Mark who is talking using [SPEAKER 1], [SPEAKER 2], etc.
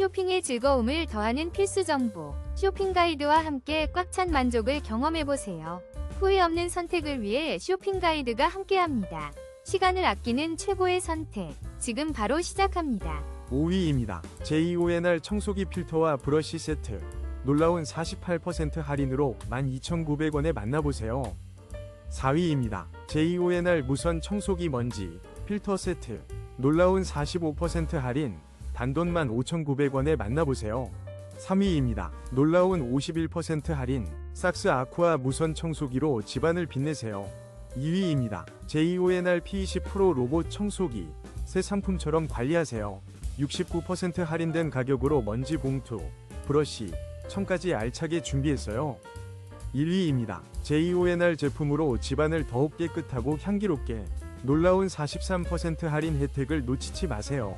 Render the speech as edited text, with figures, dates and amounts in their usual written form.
[SPEAKER 1] 쇼핑의 즐거움을 더하는 필수 정보, 쇼핑가이드와 함께 꽉 찬 만족을 경험해보세요. 후회 없는 선택을 위해 쇼핑가이드가 함께합니다. 시간을 아끼는 최고의 선택, 지금 바로 시작합니다.
[SPEAKER 2] 5위입니다. JONR 청소기 필터와 브러쉬 세트. 놀라운 48% 할인으로 12,900원에 만나보세요. 4위입니다. JONR 무선 청소기 먼지 필터 세트. 놀라운 45% 할인, 단돈 15,900원에 만나보세요. 3위입니다. 놀라운 51% 할인, 삭스 아쿠아 무선 청소기로 집안을 빛내세요. 2위입니다. JONR P20 프로 로봇 청소기. 새 상품처럼 관리하세요. 69% 할인된 가격으로 먼지 봉투, 브러쉬, 청까지 알차게 준비했어요. 1위입니다. JONR 제품으로 집안을 더욱 깨끗하고 향기롭게. 놀라운 43% 할인 혜택을 놓치지 마세요.